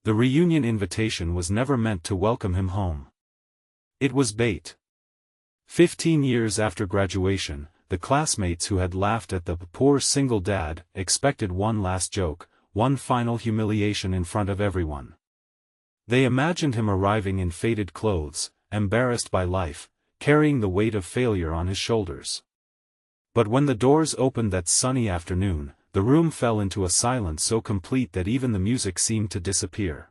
The reunion invitation was never meant to welcome him home. It was bait. 15 years after graduation, the classmates who had laughed at the poor single dad expected one last joke, one final humiliation in front of everyone. They imagined him arriving in faded clothes, embarrassed by life, carrying the weight of failure on his shoulders. But when the doors opened that sunny afternoon, the room fell into a silence so complete that even the music seemed to disappear.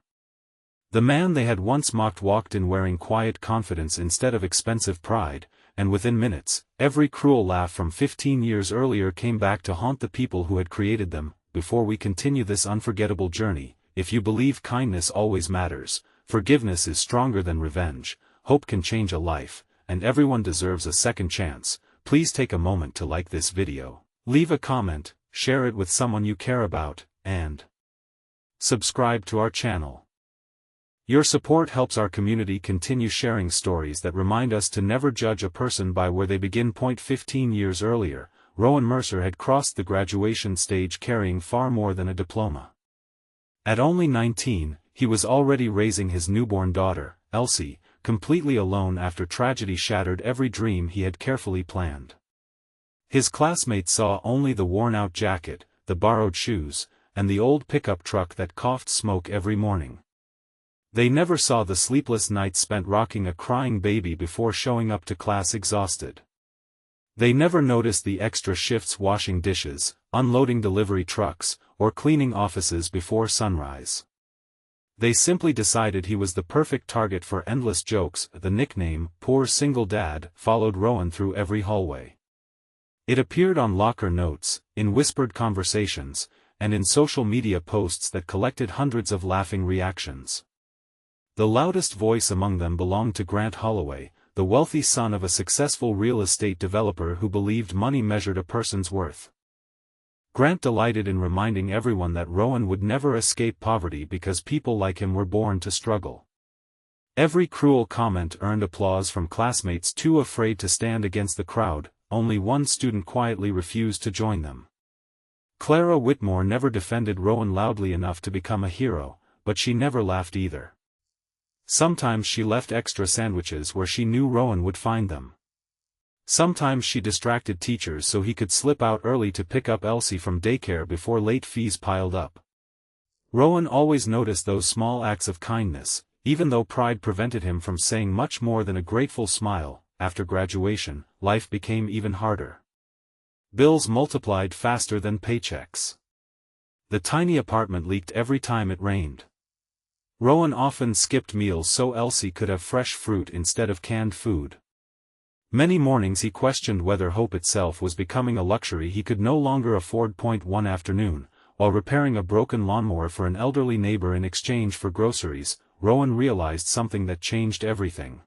The man they had once mocked walked in wearing quiet confidence instead of expensive pride, and within minutes, every cruel laugh from 15 years earlier came back to haunt the people who had created them. Before we continue this unforgettable journey, if you believe kindness always matters, forgiveness is stronger than revenge, hope can change a life, and everyone deserves a second chance, please take a moment to like this video, leave a comment, share it with someone you care about, and subscribe to our channel. Your support helps our community continue sharing stories that remind us to never judge a person by where they begin. 15 years earlier, Rowan Mercer had crossed the graduation stage carrying far more than a diploma. At only 19, he was already raising his newborn daughter, Elsie, completely alone after tragedy shattered every dream he had carefully planned. His classmates saw only the worn-out jacket, the borrowed shoes, and the old pickup truck that coughed smoke every morning. They never saw the sleepless nights spent rocking a crying baby before showing up to class exhausted. They never noticed the extra shifts washing dishes, unloading delivery trucks, or cleaning offices before sunrise. They simply decided he was the perfect target for endless jokes. The nickname, "Poor Single Dad," followed Rowan through every hallway. It appeared on locker notes, in whispered conversations, and in social media posts that collected hundreds of laughing reactions. The loudest voice among them belonged to Grant Holloway, the wealthy son of a successful real estate developer who believed money measured a person's worth. Grant delighted in reminding everyone that Rowan would never escape poverty because people like him were born to struggle. Every cruel comment earned applause from classmates too afraid to stand against the crowd. Only one student quietly refused to join them. Clara Whitmore never defended Rowan loudly enough to become a hero, but she never laughed either. Sometimes she left extra sandwiches where she knew Rowan would find them. Sometimes she distracted teachers so he could slip out early to pick up Elsie from daycare before late fees piled up. Rowan always noticed those small acts of kindness, even though pride prevented him from saying much more than a grateful smile. After graduation, life became even harder. Bills multiplied faster than paychecks. The tiny apartment leaked every time it rained. Rowan often skipped meals so Elsie could have fresh fruit instead of canned food. Many mornings he questioned whether hope itself was becoming a luxury he could no longer afford. One afternoon, while repairing a broken lawnmower for an elderly neighbor in exchange for groceries, Rowan realized something that changed everything.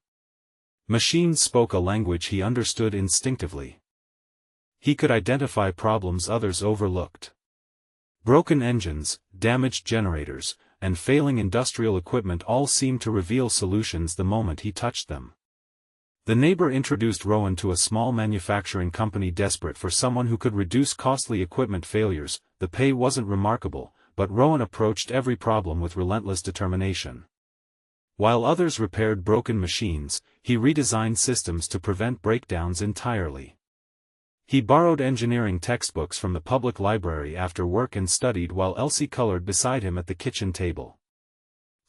Machines spoke a language he understood instinctively. He could identify problems others overlooked. Broken engines, damaged generators, and failing industrial equipment all seemed to reveal solutions the moment he touched them. The neighbor introduced Rowan to a small manufacturing company desperate for someone who could reduce costly equipment failures. The pay wasn't remarkable, but Rowan approached every problem with relentless determination. While others repaired broken machines, he redesigned systems to prevent breakdowns entirely. He borrowed engineering textbooks from the public library after work and studied while Elsie colored beside him at the kitchen table.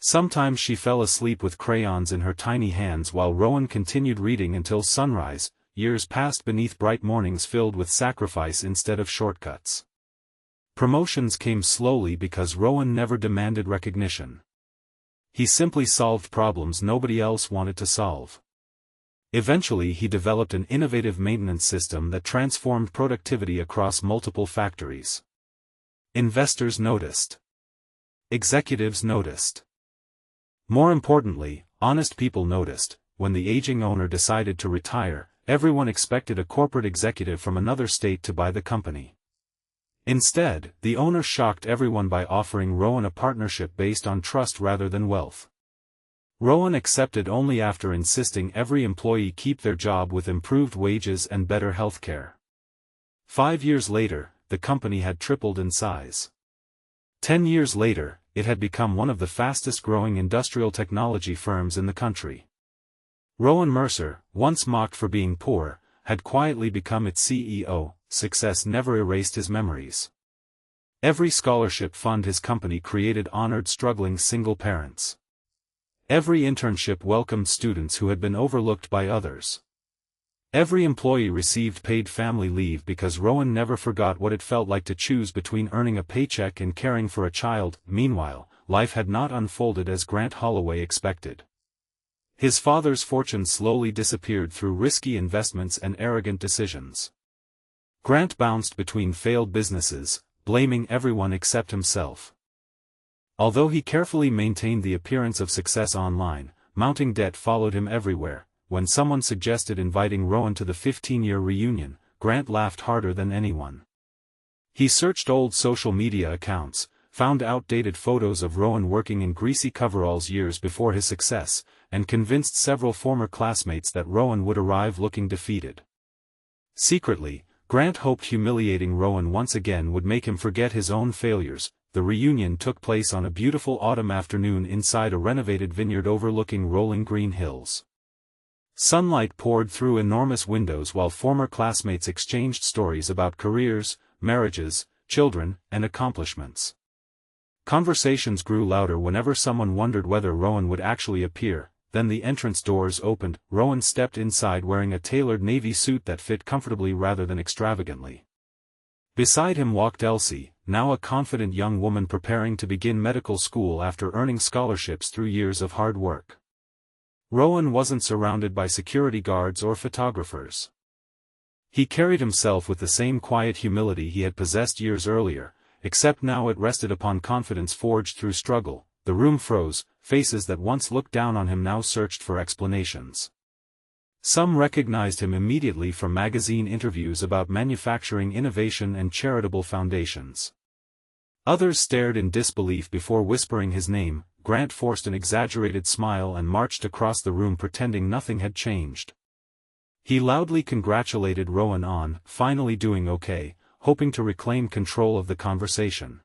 Sometimes she fell asleep with crayons in her tiny hands while Rowan continued reading until sunrise. Years passed beneath bright mornings filled with sacrifice instead of shortcuts. Promotions came slowly because Rowan never demanded recognition. He simply solved problems nobody else wanted to solve. Eventually he developed an innovative maintenance system that transformed productivity across multiple factories. Investors noticed. Executives noticed. More importantly, honest people noticed. When the aging owner decided to retire, everyone expected a corporate executive from another state to buy the company. Instead, the owner shocked everyone by offering Rowan a partnership based on trust rather than wealth. Rowan accepted only after insisting every employee keep their job with improved wages and better health care. 5 years later, the company had tripled in size. 10 years later, it had become one of the fastest-growing industrial technology firms in the country. Rowan Mercer, once mocked for being poor, had quietly become its CEO. Success never erased his memories. Every scholarship fund his company created honored struggling single parents. Every internship welcomed students who had been overlooked by others. Every employee received paid family leave because Rowan never forgot what it felt like to choose between earning a paycheck and caring for a child. Meanwhile, life had not unfolded as Grant Holloway expected. His father's fortune slowly disappeared through risky investments and arrogant decisions. Grant bounced between failed businesses, blaming everyone except himself. Although he carefully maintained the appearance of success online, mounting debt followed him everywhere. When someone suggested inviting Rowan to the 15-year reunion, Grant laughed harder than anyone. He searched old social media accounts, found outdated photos of Rowan working in greasy coveralls years before his success, and convinced several former classmates that Rowan would arrive looking defeated. Secretly, Grant hoped humiliating Rowan once again would make him forget his own failures. The reunion took place on a beautiful autumn afternoon inside a renovated vineyard overlooking rolling green hills. Sunlight poured through enormous windows while former classmates exchanged stories about careers, marriages, children, and accomplishments. Conversations grew louder whenever someone wondered whether Rowan would actually appear. Then the entrance doors opened. Rowan stepped inside wearing a tailored navy suit that fit comfortably rather than extravagantly. Beside him walked Elsie, now a confident young woman preparing to begin medical school after earning scholarships through years of hard work. Rowan wasn't surrounded by security guards or photographers. He carried himself with the same quiet humility he had possessed years earlier, except now it rested upon confidence forged through struggle. The room froze, faces that once looked down on him now searched for explanations. Some recognized him immediately from magazine interviews about manufacturing innovation and charitable foundations. Others stared in disbelief before whispering his name. Grant forced an exaggerated smile and marched across the room pretending nothing had changed. He loudly congratulated Rowan on finally doing okay, hoping to reclaim control of the conversation.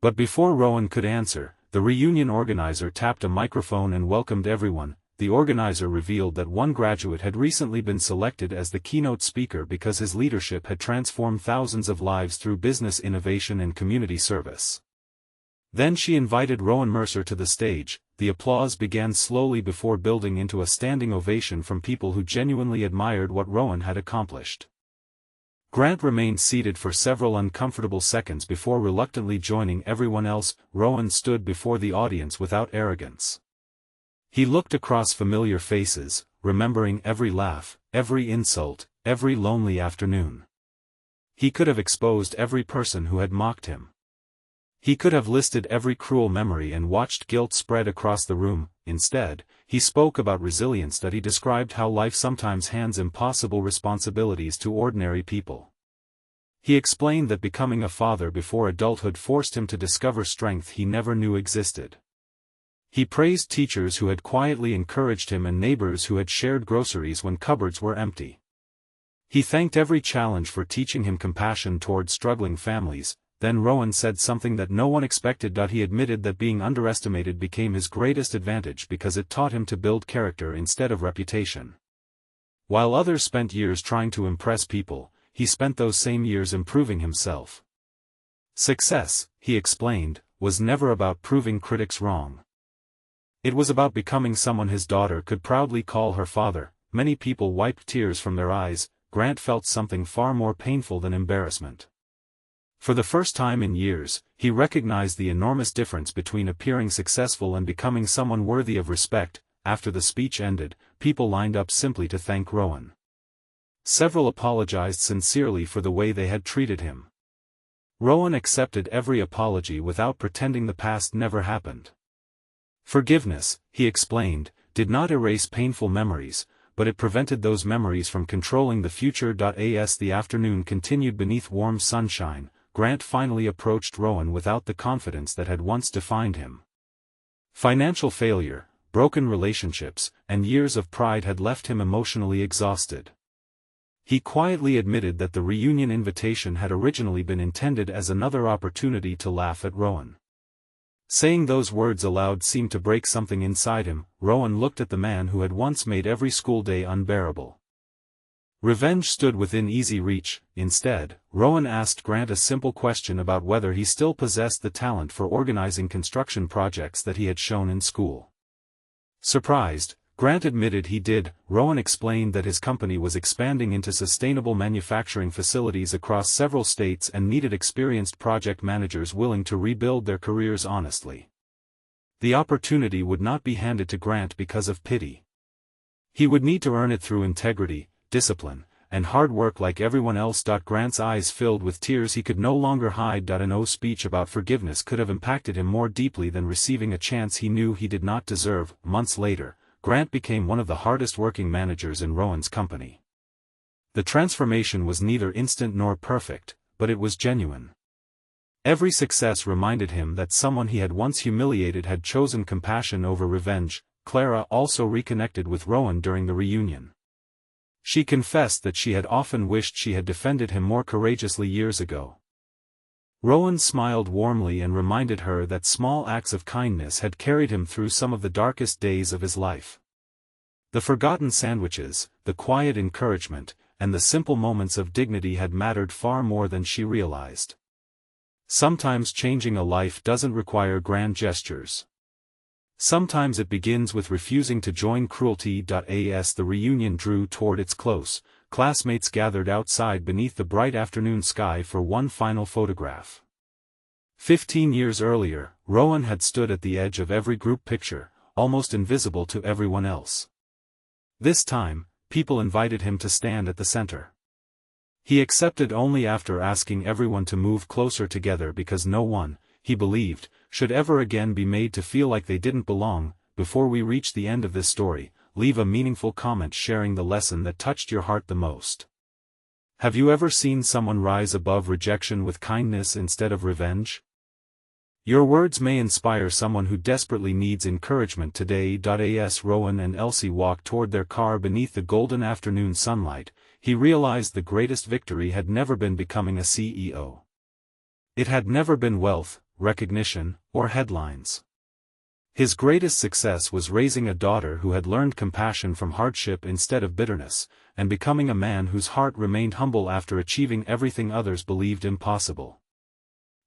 But before Rowan could answer, the reunion organizer tapped a microphone and welcomed everyone. The organizer revealed that one graduate had recently been selected as the keynote speaker because his leadership had transformed thousands of lives through business innovation and community service. Then she invited Rowan Mercer to the stage. The applause began slowly before building into a standing ovation from people who genuinely admired what Rowan had accomplished. Grant remained seated for several uncomfortable seconds before reluctantly joining everyone else. Rowan stood before the audience without arrogance. He looked across familiar faces, remembering every laugh, every insult, every lonely afternoon. He could have exposed every person who had mocked him. He could have listed every cruel memory and watched guilt spread across the room. Instead, he spoke about resilience. That he described how life sometimes hands impossible responsibilities to ordinary people. He explained that becoming a father before adulthood forced him to discover strength he never knew existed. He praised teachers who had quietly encouraged him and neighbors who had shared groceries when cupboards were empty. He thanked every challenge for teaching him compassion toward struggling families. Then Rowan said something that no one expected. He admitted that being underestimated became his greatest advantage because it taught him to build character instead of reputation. While others spent years trying to impress people, he spent those same years improving himself. Success, he explained, was never about proving critics wrong. It was about becoming someone his daughter could proudly call her father. Many people wiped tears from their eyes. Grant felt something far more painful than embarrassment. For the first time in years, he recognized the enormous difference between appearing successful and becoming someone worthy of respect. After the speech ended, people lined up simply to thank Rowan. Several apologized sincerely for the way they had treated him. Rowan accepted every apology without pretending the past never happened. Forgiveness, he explained, did not erase painful memories, but it prevented those memories from controlling the future. As the afternoon continued beneath warm sunshine, Grant finally approached Rowan without the confidence that had once defined him. Financial failure, broken relationships, and years of pride had left him emotionally exhausted. He quietly admitted that the reunion invitation had originally been intended as another opportunity to laugh at Rowan. Saying those words aloud seemed to break something inside him. Rowan looked at the man who had once made every school day unbearable. Revenge stood within easy reach. Instead, Rowan asked Grant a simple question about whether he still possessed the talent for organizing construction projects that he had shown in school. Surprised, Grant admitted he did. Rowan explained that his company was expanding into sustainable manufacturing facilities across several states and needed experienced project managers willing to rebuild their careers honestly. The opportunity would not be handed to Grant because of pity. He would need to earn it through integrity, discipline, and hard work like everyone else. Grant's eyes filled with tears he could no longer hide. No speech about forgiveness could have impacted him more deeply than receiving a chance he knew he did not deserve. Months later, Grant became one of the hardest-working managers in Rowan's company. The transformation was neither instant nor perfect, but it was genuine. Every success reminded him that someone he had once humiliated had chosen compassion over revenge. Clara also reconnected with Rowan during the reunion. She confessed that she had often wished she had defended him more courageously years ago. Rowan smiled warmly and reminded her that small acts of kindness had carried him through some of the darkest days of his life. The forgotten sandwiches, the quiet encouragement, and the simple moments of dignity had mattered far more than she realized. Sometimes changing a life doesn't require grand gestures. Sometimes it begins with refusing to join cruelty. As the reunion drew toward its close, classmates gathered outside beneath the bright afternoon sky for one final photograph. 15 years earlier, Rowan had stood at the edge of every group picture, almost invisible to everyone else. This time, people invited him to stand at the center. He accepted only after asking everyone to move closer together because no one, he believed, should ever again be made to feel like they didn't belong. Before we reach the end of this story, leave a meaningful comment sharing the lesson that touched your heart the most. Have you ever seen someone rise above rejection with kindness instead of revenge? Your words may inspire someone who desperately needs encouragement today. As Rowan and Elsie walked toward their car beneath the golden afternoon sunlight, he realized the greatest victory had never been becoming a CEO. It had never been wealth, recognition, or headlines. His greatest success was raising a daughter who had learned compassion from hardship instead of bitterness, and becoming a man whose heart remained humble after achieving everything others believed impossible.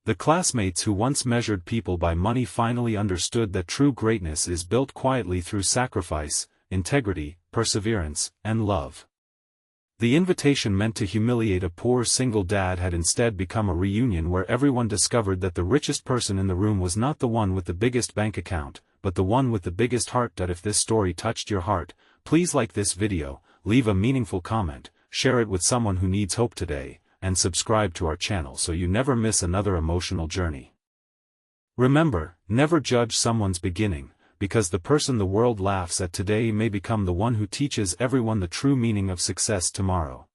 The classmates who once measured people by money finally understood that true greatness is built quietly through sacrifice, integrity, perseverance, and love. The invitation meant to humiliate a poor single dad had instead become a reunion where everyone discovered that the richest person in the room was not the one with the biggest bank account, but the one with the biggest heart. If this story touched your heart, please like this video, leave a meaningful comment, share it with someone who needs hope today, and subscribe to our channel so you never miss another emotional journey. Remember, never judge someone's beginning, because the person the world laughs at today may become the one who teaches everyone the true meaning of success tomorrow.